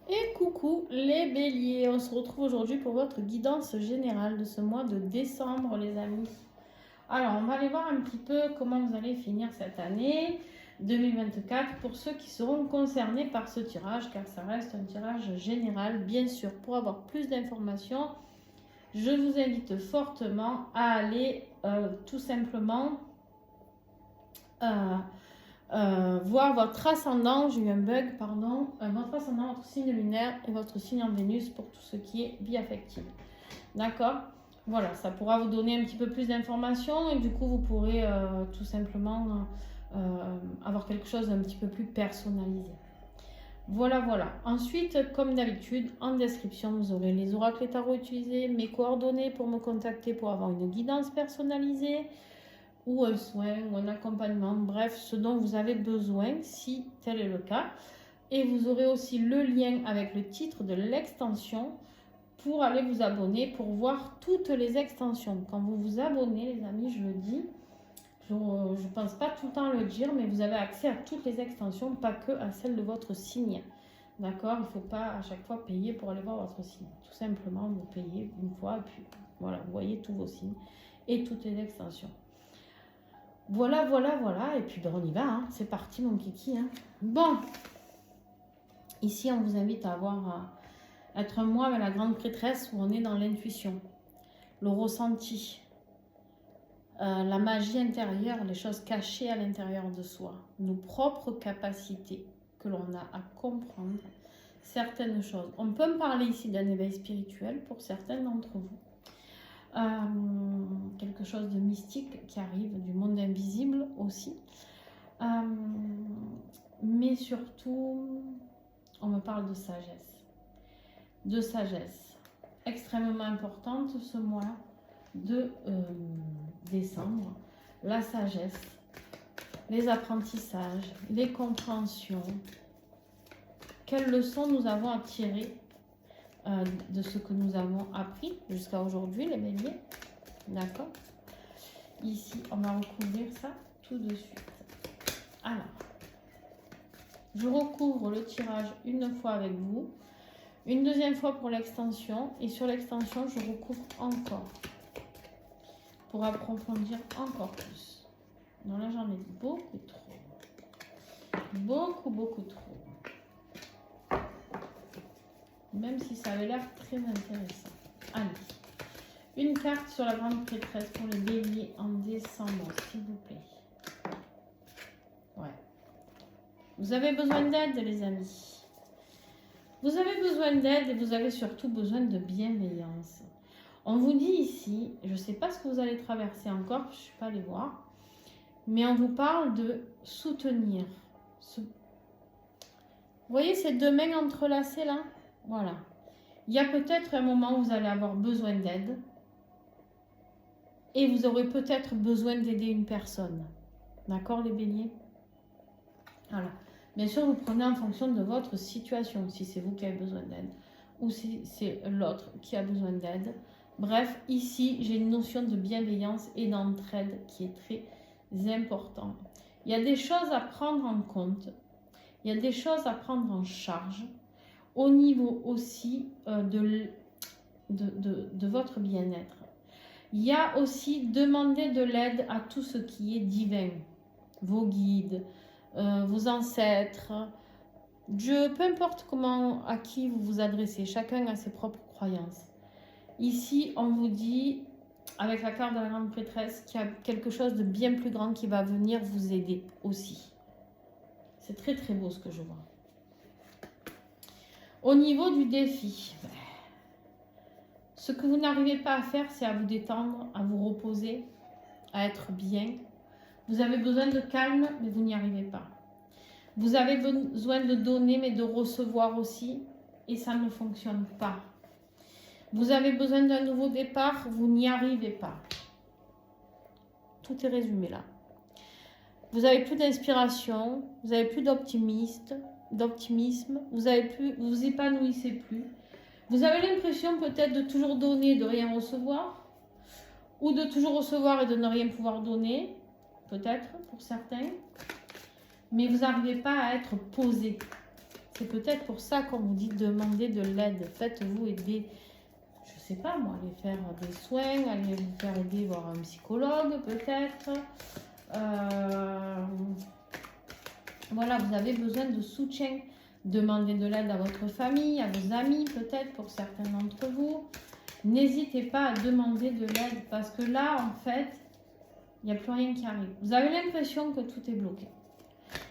Et coucou les béliers, on se retrouve aujourd'hui pour votre guidance générale de ce mois de décembre les amis. Alors on va aller voir un petit peu comment vous allez finir cette année 2024 pour ceux qui seront concernés par ce tirage, car ça reste un tirage général. Bien sûr, pour avoir plus d'informations, je vous invite fortement à aller tout simplement voir votre ascendant, j'ai eu un bug, pardon, votre ascendant, votre signe lunaire et votre signe en Vénus pour tout ce qui est vie affective. D'accord? Voilà, ça pourra vous donner un petit peu plus d'informations et du coup vous pourrez tout simplement avoir quelque chose d'un petit peu plus personnalisé. Voilà, voilà. Ensuite, comme d'habitude, en description, vous aurez les oracles et tarots utilisés, mes coordonnées pour me contacter pour avoir une guidance personnalisée, ou un soin, ou un accompagnement, bref, ce dont vous avez besoin, si tel est le cas. Et vous aurez aussi le lien avec le titre de l'extension pour aller vous abonner, pour voir toutes les extensions. Quand vous vous abonnez, les amis, je le dis, je ne pense pas tout le temps le dire, mais vous avez accès à toutes les extensions, pas que à celle de votre signe. D'accord? Il ne faut pas à chaque fois payer pour aller voir votre signe. Tout simplement, vous payez une fois, et puis voilà, vous voyez tous vos signes et toutes les extensions. Voilà, voilà, voilà. Et puis ben, on y va, hein. C'est parti mon kiki. Hein. Bon, ici on vous invite à avoir être un mois avec la grande prêtresse où on est dans l'intuition, le ressenti, la magie intérieure, les choses cachées à l'intérieur de soi, nos propres capacités que l'on a à comprendre certaines choses. On peut me parler ici d'un éveil spirituel pour certains d'entre vous. Quelque chose de mystique qui arrive du monde invisible aussi. Mais surtout, on me parle de sagesse. De sagesse extrêmement importante ce mois de décembre. La sagesse, les apprentissages, les compréhensions. Quelles leçons nous avons à tirer de ce que nous avons appris jusqu'à aujourd'hui, les béliers. D'accord? Ici, on va recouvrir ça tout de suite. Alors, je recouvre le tirage une fois avec vous, une deuxième fois pour l'extension, et sur l'extension, je recouvre encore pour approfondir encore plus. Non, là, j'en ai beaucoup trop. Beaucoup trop. Même si ça avait l'air très intéressant. Allez, une carte sur la grande prêtresse pour les béliers en décembre, s'il vous plaît. Ouais. Vous avez besoin d'aide, les amis. Vous avez besoin d'aide et vous avez surtout besoin de bienveillance. On vous dit ici, je ne sais pas ce que vous allez traverser encore, je ne suis pas allée voir, mais on vous parle de soutenir. Vous voyez ces deux mains entrelacées là? Voilà. Il y a peut-être un moment où vous allez avoir besoin d'aide et vous aurez peut-être besoin d'aider une personne. D'accord, les béliers? Voilà. Bien sûr, vous prenez en fonction de votre situation, si c'est vous qui avez besoin d'aide ou si c'est l'autre qui a besoin d'aide. Bref, ici, j'ai une notion de bienveillance et d'entraide qui est très importante. Il y a des choses à prendre en compte. Il y a des choses à prendre en charge au niveau aussi de votre bien-être. Il y a aussi demander de l'aide à tout ce qui est divin, vos guides, vos ancêtres, Dieu, peu importe comment, à qui vous vous adressez, chacun a ses propres croyances. Ici, on vous dit, avec la carte de la grande prêtresse, qu'il y a quelque chose de bien plus grand qui va venir vous aider aussi. C'est très très beau ce que je vois. Au niveau du défi, ce que vous n'arrivez pas à faire, c'est à vous détendre, à vous reposer, à être bien. Vous avez besoin de calme, mais vous n'y arrivez pas. Vous avez besoin de donner, mais de recevoir aussi, et ça ne fonctionne pas. Vous avez besoin d'un nouveau départ, vous n'y arrivez pas. Tout est résumé là. Vous n'avez plus d'inspiration, vous n'avez plus d'optimisme, vous vous épanouissez plus. Vous avez l'impression peut-être de toujours donner et de rien recevoir, ou de toujours recevoir et de ne rien pouvoir donner, peut-être pour certains, mais vous n'arrivez pas à être posé. C'est peut-être pour ça qu'on vous dit de demander de l'aide. Faites-vous aider, je sais pas moi, aller faire des soins, aller vous faire aider, voir un psychologue peut-être. Voilà, vous avez besoin de soutien. Demandez de l'aide à votre famille, à vos amis peut-être pour certains d'entre vous. N'hésitez pas à demander de l'aide parce que là, en fait, il n'y a plus rien qui arrive. Vous avez l'impression que tout est bloqué.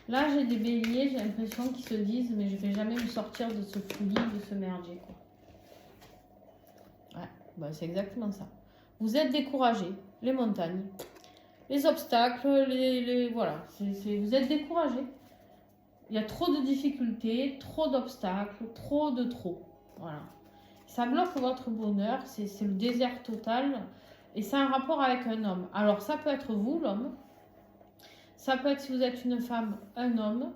Là, j'ai des béliers, j'ai l'impression qu'ils se disent « mais je ne vais jamais me sortir de ce fouillis, de ce merdier. » Ouais, bah, c'est exactement ça. Vous êtes découragés, les montagnes, les obstacles, voilà, vous êtes découragés. Il y a trop de difficultés, trop d'obstacles, trop. Voilà. Ça bloque votre bonheur, c'est le désert total. Et c'est un rapport avec un homme. Alors, ça peut être vous, l'homme. Ça peut être, si vous êtes une femme, un homme.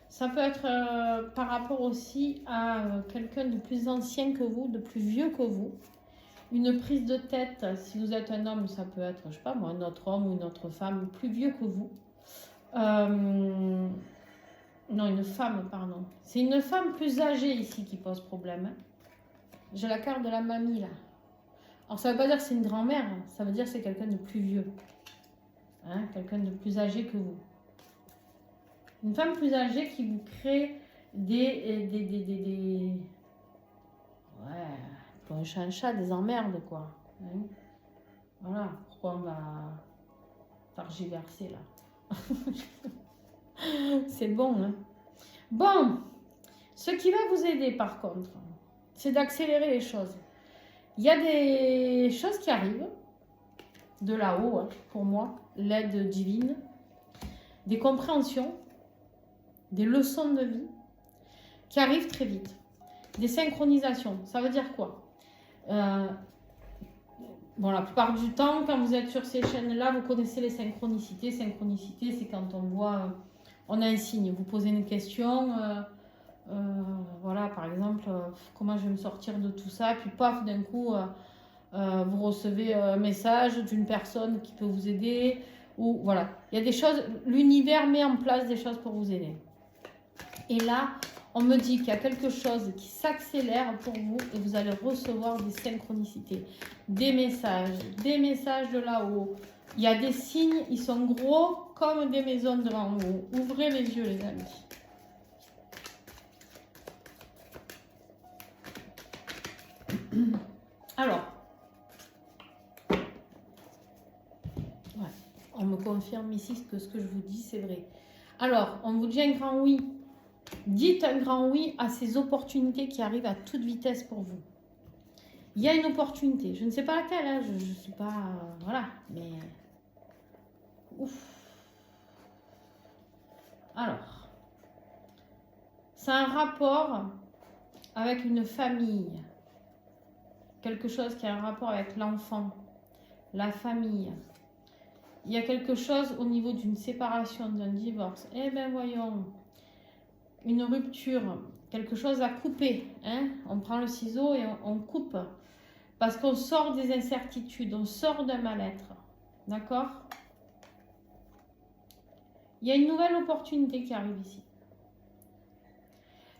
Ça peut être par rapport aussi à quelqu'un de plus ancien que vous, de plus vieux que vous. Une prise de tête, si vous êtes un homme, ça peut être, je sais pas moi, un autre homme ou une autre femme plus vieux que vous. Non, une femme, pardon. C'est une femme plus âgée ici qui pose problème. Hein. J'ai la carte de la mamie là. Alors ça ne veut pas dire que c'est une grand-mère, hein. Ça veut dire que c'est quelqu'un de plus vieux. Hein, quelqu'un de plus âgé que vous. Une femme plus âgée qui vous crée des... Ouais, pour un chat, des emmerdes quoi. Hein. Voilà, pourquoi on va targiverser là. C'est bon, hein. Bon, ce qui va vous aider par contre, c'est d'accélérer les choses. Il y a des choses qui arrivent de là-haut, hein, pour moi, l'aide divine, des compréhensions, des leçons de vie qui arrivent très vite, des synchronisations. Ça veut dire quoi? Bon, la plupart du temps, quand vous êtes sur ces chaînes-là, vous connaissez les synchronicités. Synchronicité, c'est quand on voit, on a un signe, vous posez une question, voilà, par exemple, comment je vais me sortir de tout ça, puis paf, d'un coup, vous recevez un message d'une personne qui peut vous aider, ou voilà, il y a des choses, l'univers met en place des choses pour vous aider. Et là, on me dit qu'il y a quelque chose qui s'accélère pour vous et vous allez recevoir des synchronicités, des messages de là-haut. Il y a des signes, ils sont gros comme des maisons devant vous. Ouvrez les yeux, les amis. Alors, ouais, on me confirme ici que ce que je vous dis, c'est vrai. Alors, on vous dit un grand oui. Dites un grand oui à ces opportunités qui arrivent à toute vitesse pour vous. Il y a une opportunité. Je ne sais pas laquelle, hein, je ne suis pas... voilà, mais... Ouf. Alors, c'est un rapport avec une famille. Quelque chose qui a un rapport avec l'enfant, la famille. Il y a quelque chose au niveau d'une séparation, d'un divorce. Eh bien, voyons... Une rupture, quelque chose à couper. Hein? On prend le ciseau et on coupe. Parce qu'on sort des incertitudes, on sort d'un mal-être. D'accord? Il y a une nouvelle opportunité qui arrive ici.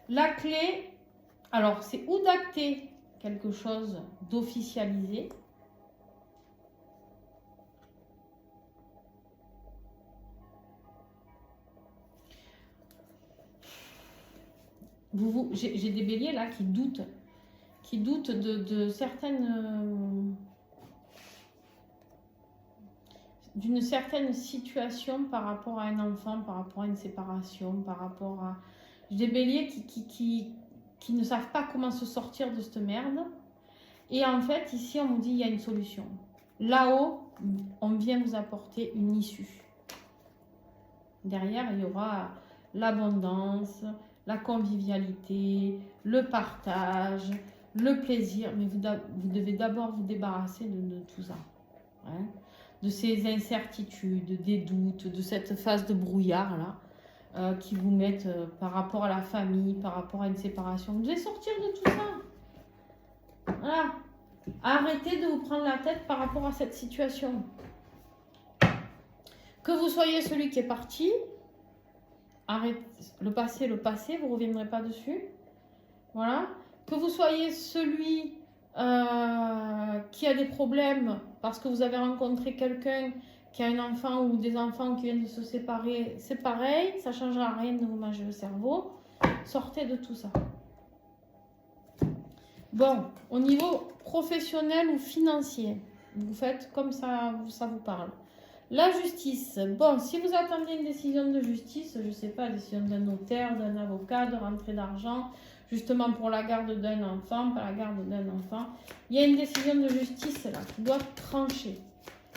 La clé, alors c'est ou d'acter quelque chose d'officialisé. J'ai des béliers là qui doutent de certaines... d'une certaine situation par rapport à un enfant, par rapport à une séparation, par rapport à... J'ai des béliers qui ne savent pas comment se sortir de cette merde. Et en fait, ici, on vous dit il y a une solution. Là-haut, on vient vous apporter une issue. Derrière, il y aura l'abondance, la convivialité, le partage, le plaisir. Mais vous devez d'abord vous débarrasser de tout ça. Hein, de ces incertitudes, des doutes, de cette phase de brouillard là, qui vous mettent par rapport à la famille, par rapport à une séparation. Vous devez sortir de tout ça. Voilà. Arrêtez de vous prendre la tête par rapport à cette situation. Que vous soyez celui qui est parti, arrêtez, le passé, vous ne reviendrez pas dessus. Voilà. Que vous soyez celui qui a des problèmes parce que vous avez rencontré quelqu'un qui a un enfant ou des enfants qui viennent de se séparer, c'est pareil, ça ne changera rien de vous manger le cerveau. Sortez de tout ça. Bon, au niveau professionnel ou financier, vous faites comme ça vous parle. La justice. Bon, si vous attendez une décision de justice, je ne sais pas, décision d'un notaire, d'un avocat, de rentrée d'argent, justement pour la garde d'un enfant, pas la garde d'un enfant, il y a une décision de justice là qui doit trancher,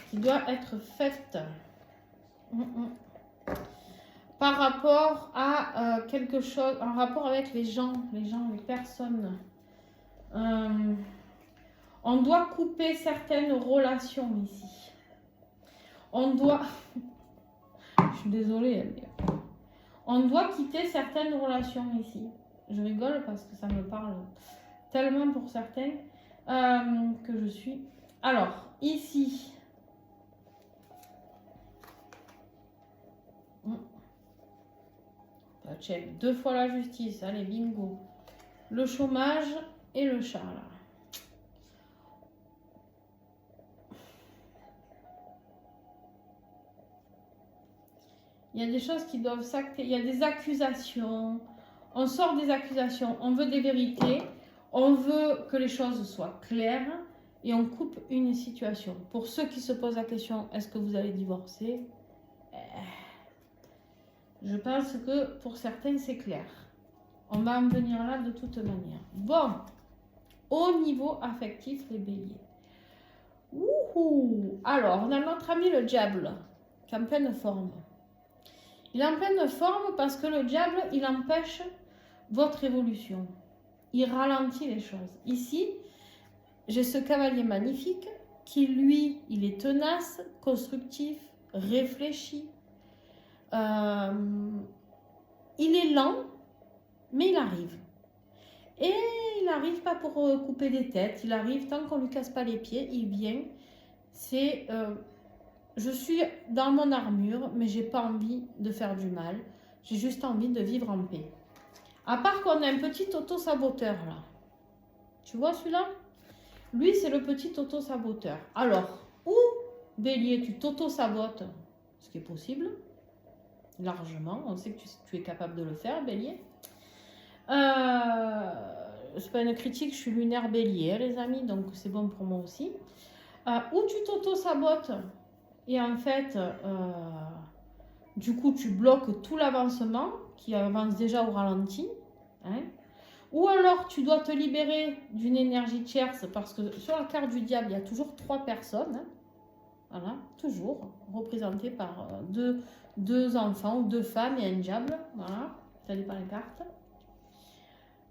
qui doit être faite par rapport à quelque chose, en rapport avec les gens, les personnes. On doit couper certaines relations ici. On doit... Je suis désolée. Mais... On doit quitter certaines relations ici. Je rigole parce que ça me parle tellement pour certains que je suis... Alors, ici... Check. 2 fois la justice. Allez, bingo. Le chômage et le chat, là. Il y a des choses qui doivent s'acter. Il y a des accusations. On sort des accusations. On veut des vérités. On veut que les choses soient claires. Et on coupe une situation. Pour ceux qui se posent la question, est-ce que vous allez divorcer? Je pense que pour certains, c'est clair. On va en venir là de toute manière. Bon. Au niveau affectif, les béliers. Ouhou. Alors, on a notre ami le diable, qui est en pleine forme. Il est en pleine forme parce que le diable, il empêche votre évolution. Il ralentit les choses. Ici, j'ai ce cavalier magnifique qui, lui, il est tenace, constructif, réfléchi. Il est lent, mais il arrive. Et il n'arrive pas pour couper des têtes. Il arrive tant qu'on ne lui casse pas les pieds, il vient. C'est... je suis dans mon armure, mais j'ai pas envie de faire du mal. J'ai juste envie de vivre en paix. À part qu'on a un petit auto-saboteur là. Tu vois celui-là? Lui, c'est le petit auto-saboteur. Alors, ou bélier, tu t'auto-sabotes, ce qui est possible, largement. On sait que tu es capable de le faire, bélier. C'est pas une critique, je suis lunaire bélier, les amis, donc c'est bon pour moi aussi. Ou tu t'auto-sabotes. Et en fait, du coup, tu bloques tout l'avancement qui avance déjà au ralenti. Hein. Ou alors, tu dois te libérer d'une énergie tierce parce que sur la carte du diable, il y a toujours 3 personnes. Hein. Voilà, toujours représentées par deux enfants ou 2 femmes et un diable. Voilà, ça dépend des cartes.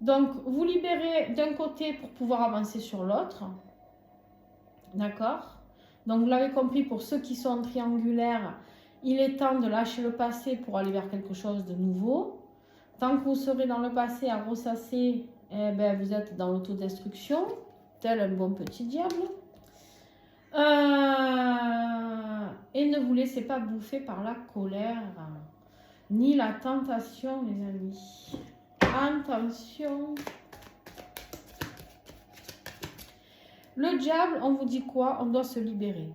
Donc, vous libérez d'un côté pour pouvoir avancer sur l'autre. D'accord ? Donc, vous l'avez compris, pour ceux qui sont triangulaires, il est temps de lâcher le passé pour aller vers quelque chose de nouveau. Tant que vous serez dans le passé à ressasser, eh ben, vous êtes dans l'autodestruction, tel un bon petit diable. Et ne vous laissez pas bouffer par la colère, ni la tentation, les amis. Attention. Le diable, on vous dit quoi? On doit se libérer.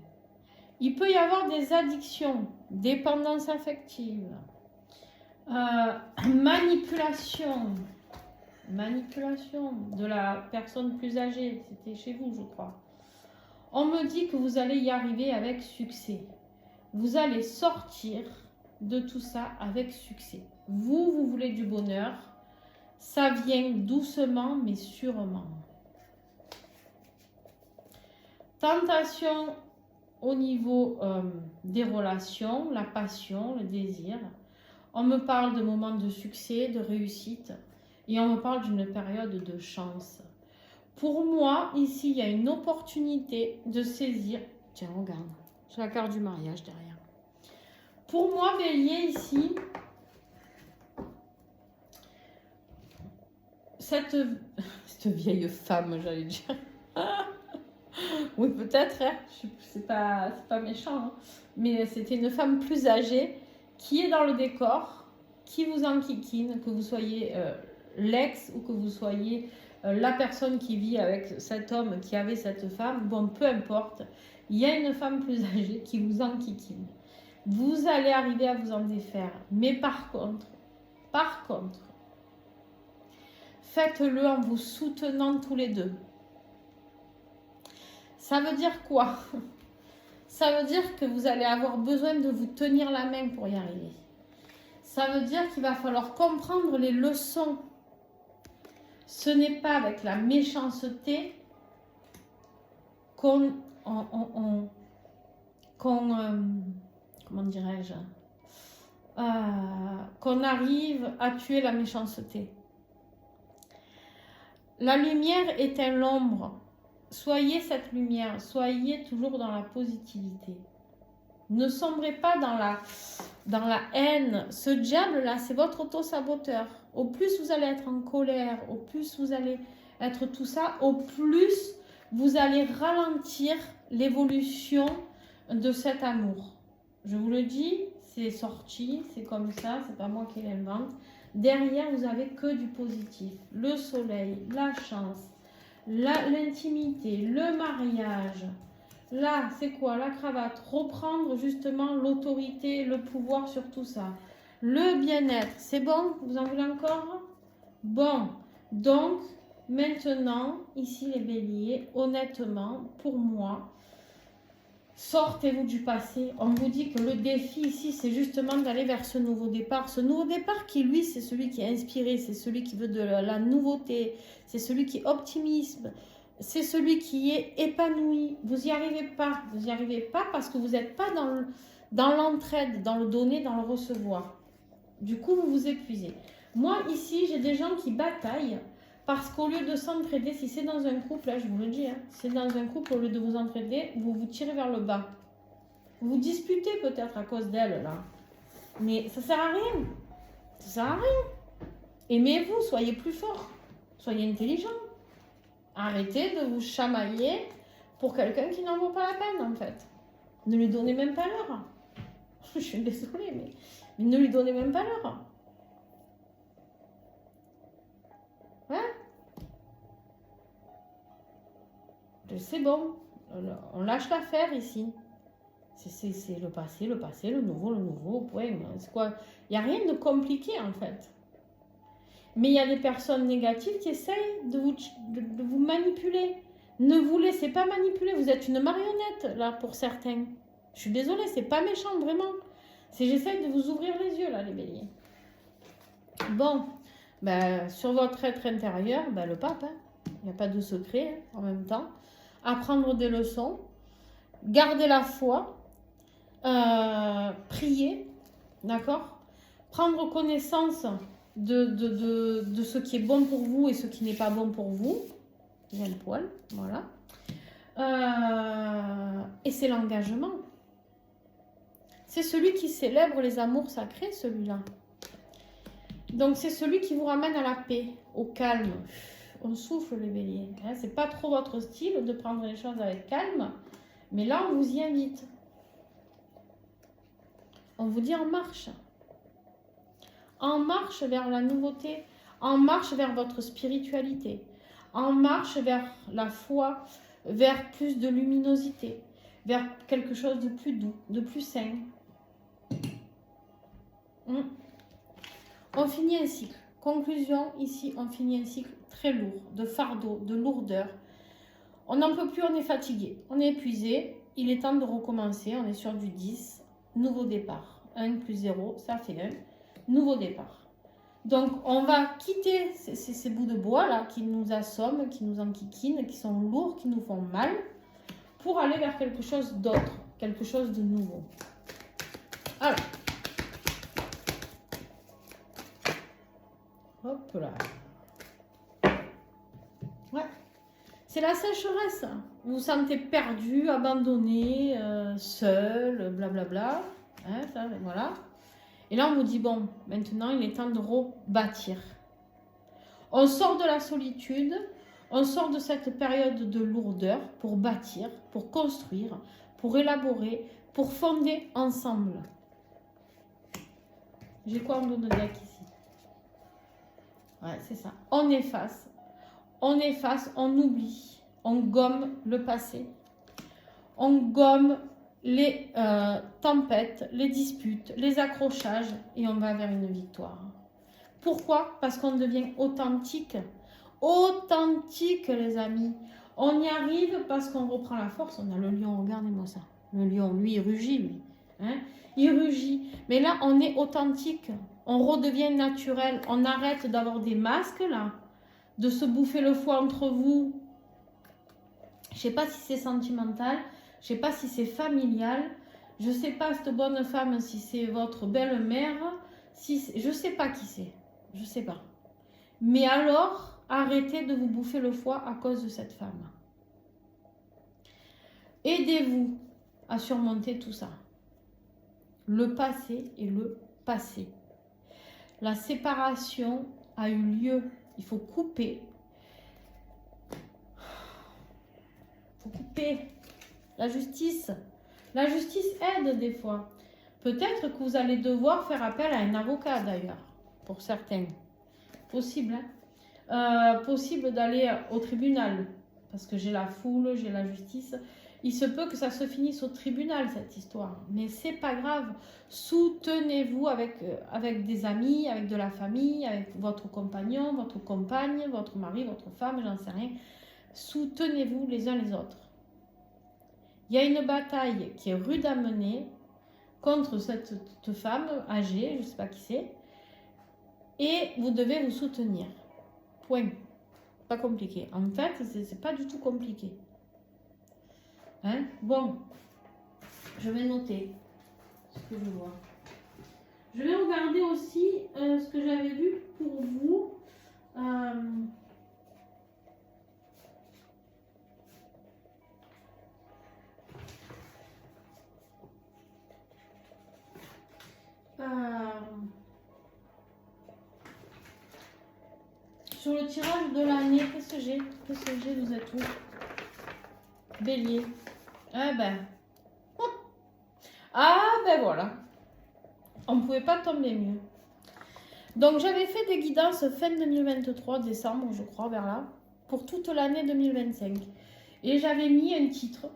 Il peut y avoir des addictions, dépendance affective, manipulation de la personne plus âgée. C'était chez vous, je crois. On me dit que vous allez y arriver avec succès. Vous allez sortir de tout ça avec succès. Vous voulez du bonheur. Ça vient doucement, mais sûrement. Tentation au niveau des relations, la passion, le désir. On me parle de moments de succès, de réussite. Et on me parle d'une période de chance. Pour moi, ici, il y a une opportunité de saisir... Tiens, regarde. J'ai la carte du mariage derrière. Pour moi, bélier, ici... Cette vieille femme, j'allais dire... Oui, peut-être, hein. C'est pas méchant, hein. Mais c'était une femme plus âgée qui est dans le décor, qui vous enquiquine, que vous soyez l'ex ou que vous soyez la personne qui vit avec cet homme qui avait cette femme. Bon, peu importe, il y a une femme plus âgée qui vous enquiquine. Vous allez arriver à vous en défaire. Mais par contre, faites-le en vous soutenant tous les deux. Ça veut dire quoi? Ça veut dire que vous allez avoir besoin de vous tenir la main pour y arriver. Ça veut dire qu'il va falloir comprendre les leçons. Ce n'est pas avec la méchanceté qu'on comment dirais-je, qu'on arrive à tuer la méchanceté. La lumière éteint l'ombre. Soyez cette lumière, soyez toujours dans la positivité. Ne sombrez pas dans la haine. Ce diable-là, c'est votre auto-saboteur. Au plus vous allez être en colère, au plus vous allez être tout ça, au plus vous allez ralentir l'évolution de cet amour. Je vous le dis, c'est sorti, c'est comme ça, c'est pas moi qui l'invente. Derrière, vous avez que du positif. Le soleil, la chance, l'intimité, le mariage. Là, c'est quoi? La cravate. Reprendre justement l'autorité, le pouvoir sur tout ça. Le bien-être. C'est bon? Vous en voulez encore? Bon. Donc, maintenant, ici les béliers, honnêtement, pour moi, sortez-vous du passé. On vous dit que le défi ici, c'est justement d'aller vers ce nouveau départ. Ce nouveau départ qui, lui, c'est celui qui est inspiré, c'est celui qui veut de la nouveauté, c'est celui qui est optimisme, c'est celui qui est épanoui. Vous n'y arrivez pas. Vous n'y arrivez pas parce que vous n'êtes pas dans l'entraide, dans le donner, dans le recevoir. Du coup, vous vous épuisez. Moi, ici, j'ai des gens qui bataillent parce qu'au lieu de s'entraider, si c'est dans un couple, là, je vous le dis, hein, si c'est dans un couple, au lieu de vous entraider, vous vous tirez vers le bas. Vous vous disputez peut-être à cause d'elle, là. Mais ça sert à rien. Ça sert à rien. Aimez-vous, soyez plus fort. Soyez intelligent. Arrêtez de vous chamailler pour quelqu'un qui n'en vaut pas la peine, en fait. Ne lui donnez même pas l'heure. Je suis désolée, mais ne lui donnez même pas l'heure. Ouais. C'est bon. On lâche l'affaire ici. C'est le passé, le nouveau, point. C'est quoi? Il n'y a rien de compliqué, en fait. Mais il y a des personnes négatives qui essayent de vous manipuler. Ne vous laissez pas manipuler. Vous êtes une marionnette, là, pour certains. Je suis désolée, c'est pas méchant, vraiment. J'essaye de vous ouvrir les yeux, là, les béliers. Bon, ben, sur votre être intérieur, ben, le pape, hein. Il n'y a pas de secret, hein, en même temps. Apprendre des leçons, garder la foi, prier, d'accord? Prendre connaissance de ce qui est bon pour vous et ce qui n'est pas bon pour vous. Il y a le poil, voilà. Et c'est l'engagement. C'est celui qui célèbre les amours sacrés, celui-là. Donc c'est celui qui vous ramène à la paix, au calme. On souffle les béliers. Hein, c'est pas trop votre style de prendre les choses avec calme, mais là on vous y invite. On vous dit en marche. En marche vers la nouveauté, en marche vers votre spiritualité, en marche vers la foi, vers plus de luminosité, vers quelque chose de plus doux, de plus sain. On finit un cycle. Conclusion, ici, on finit un cycle très lourd, de fardeau, de lourdeur. On n'en peut plus, on est fatigué, on est épuisé. Il est temps de recommencer, on est sur du 10. Nouveau départ. 1 plus 0, ça fait 1. Nouveau départ. Donc, on va quitter ces bouts de bois là qui nous assomment, qui nous enquiquinent, qui sont lourds, qui nous font mal, pour aller vers quelque chose d'autre, quelque chose de nouveau. Alors, hop là. Ouais. C'est la sécheresse. Vous vous sentez perdu, abandonné, seul, blablabla. Hein, ça, voilà. Et là, on vous dit, bon, maintenant, il est temps de rebâtir. On sort de la solitude, On sort de cette période de lourdeur pour bâtir, pour construire, pour élaborer, pour fonder ensemble. J'ai quoi en dos de deck ici? Ouais, c'est ça. On efface, on oublie, on gomme le passé, on gomme les tempêtes, les disputes, les accrochages et on va vers une victoire. Pourquoi? Parce qu'on devient authentique. Authentique, les amis. On y arrive parce qu'on reprend la force. On a le lion, regardez-moi ça. Le lion, lui, il rugit, lui. Hein? Il rugit. Mais là, on est authentique. On redevient naturel. On arrête d'avoir des masques, là. De se bouffer le foie entre vous. Je ne sais pas si c'est sentimental. Je ne sais pas si c'est familial. Je ne sais pas, cette bonne femme, si c'est votre belle-mère. Je ne sais pas qui c'est. Je ne sais pas. Mais alors, arrêtez de vous bouffer le foie à cause de cette femme. Aidez-vous à surmonter tout ça. Le passé est le passé. La séparation a eu lieu. Il faut couper. Il faut couper. La justice aide des fois. Peut-être que vous allez devoir faire appel à un avocat d'ailleurs, pour certains. Possible, hein? Possible d'aller au tribunal, parce que j'ai la foule, j'ai la justice. Il se peut que ça se finisse au tribunal, cette histoire. Mais c'est pas grave. Soutenez-vous avec des amis, avec de la famille, avec votre compagnon, votre compagne, votre mari, votre femme, j'en sais rien. Soutenez-vous les uns les autres. Il y a une bataille qui est rude à mener contre cette femme âgée, je ne sais pas qui c'est. Et vous devez vous soutenir. Point. Pas compliqué. En fait, c'est pas du tout compliqué. Hein? Bon. Je vais noter ce que je vois. Je vais regarder aussi ce que j'avais vu pour vous. Sur le tirage de l'année, qu'est-ce que j'ai? Vous êtes où? Bélier. Ah ben. Ah ben voilà. On ne pouvait pas tomber mieux. Donc j'avais fait des guidances fin 2023, décembre je crois, vers là, pour toute l'année 2025. Et j'avais mis un titre.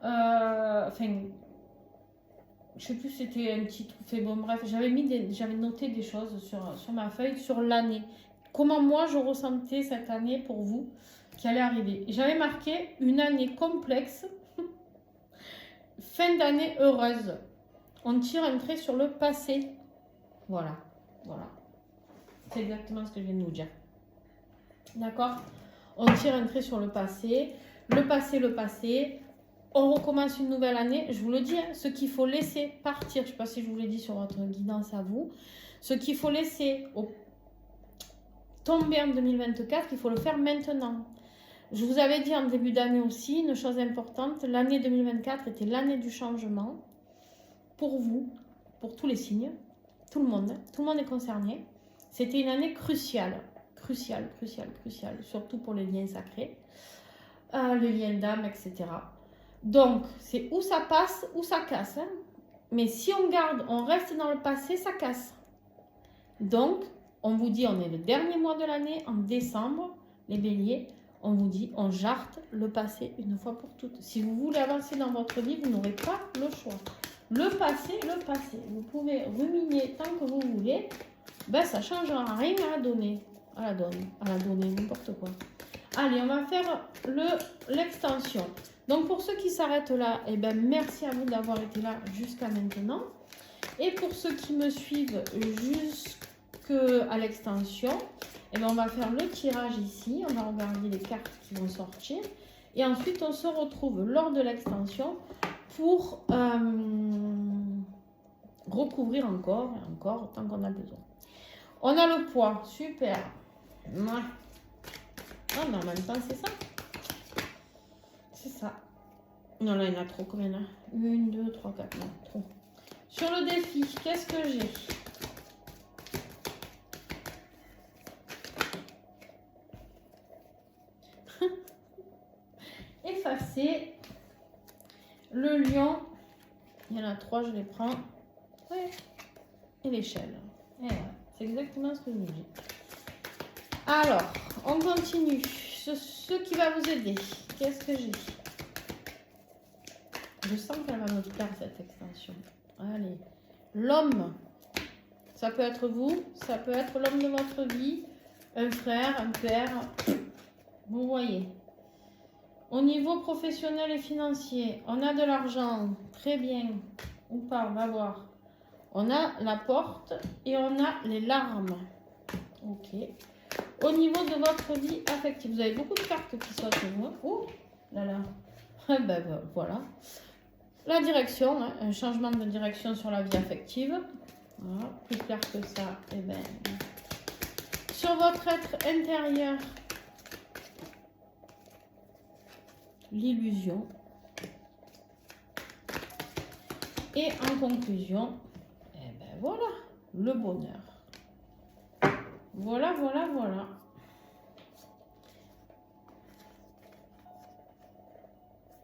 Enfin, je sais plus si c'était un titre. Fait, bon bref, j'avais noté des choses sur ma feuille, sur l'année. Comment moi je ressentais cette année pour vous qui allait arriver. J'avais marqué une année complexe, fin d'année heureuse. On tire un trait sur le passé. Voilà, voilà. C'est exactement ce que je viens de vous dire. D'accord? On tire un trait sur le passé. Le passé. On recommence une nouvelle année. Je vous le dis, hein, ce qu'il faut laisser partir, je ne sais pas si je vous l'ai dit sur votre guidance à vous, ce qu'il faut laisser tomber en 2024, il faut le faire maintenant. Je vous avais dit en début d'année aussi, une chose importante, l'année 2024 était l'année du changement pour vous, pour tous les signes, tout le monde est concerné. C'était une année cruciale, surtout pour les liens sacrés, les liens d'âme, etc. Donc, c'est où ça passe, où ça casse. Hein. Mais si on reste dans le passé, ça casse. Donc, on vous dit, on est le dernier mois de l'année, en décembre, les béliers, on vous dit, on jarte le passé une fois pour toutes. Si vous voulez avancer dans votre vie, vous n'aurez pas le choix. Le passé. Vous pouvez ruminer tant que vous voulez, ben ça ne changera rien à la donner. À la donner, n'importe quoi. Allez, on va faire l'extension. Donc, pour ceux qui s'arrêtent là, eh ben, merci à vous d'avoir été là jusqu'à maintenant. Et pour ceux qui me suivent jusqu'à l'extension, eh ben, on va faire le tirage ici. On va regarder les cartes qui vont sortir. Et ensuite, on se retrouve lors de l'extension pour recouvrir encore tant qu'on a besoin. On a le poids, super. Ouais. Ah, mais en même temps, c'est ça. C'est ça. Non, là, il y en a trop. Combien il y en a? 1, 2, 3, 4. Non, trop. Sur le défi, qu'est-ce que j'ai? 3, je les prends. Ouais. Et l'échelle. Ouais, c'est exactement ce que je vous dis. Alors, on continue. Ce qui va vous aider. Qu'est-ce que j'ai? Je sens qu'elle va me plaire cette extension. Allez. L'homme. Ça peut être vous. Ça peut être l'homme de votre vie. Un frère, un père. Vous voyez. Au niveau professionnel et financier, on a de l'argent. Très bien. Ou pas, on va voir. On a la porte et on a les larmes. Ok. Au niveau de votre vie affective, vous avez beaucoup de cartes qui sautent. Oh là là. Ben, voilà. La direction, hein, un changement de direction sur la vie affective. Voilà. Plus clair que ça, et ben. Sur votre être intérieur, l'illusion. Et en conclusion, eh ben voilà, le bonheur. Voilà, voilà, voilà.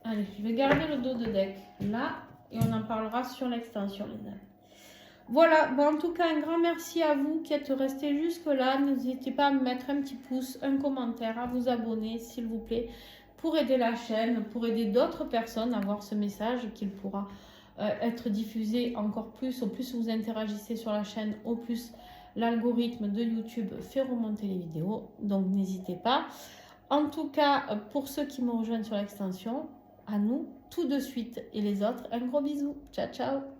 Allez, je vais garder le dos de deck là et on en parlera sur l'extension, les amis. Voilà, bon, en tout cas, un grand merci à vous qui êtes restés jusque-là. N'hésitez pas à me mettre un petit pouce, un commentaire, à vous abonner, s'il vous plaît, pour aider la chaîne, pour aider d'autres personnes à voir ce message qu'il pourra être diffusé encore plus. Au plus vous interagissez sur la chaîne, au plus l'algorithme de YouTube fait remonter les vidéos. Donc, n'hésitez pas. En tout cas, pour ceux qui me rejoignent sur l'extension, à nous, tout de suite. Et les autres, un gros bisou. Ciao, ciao.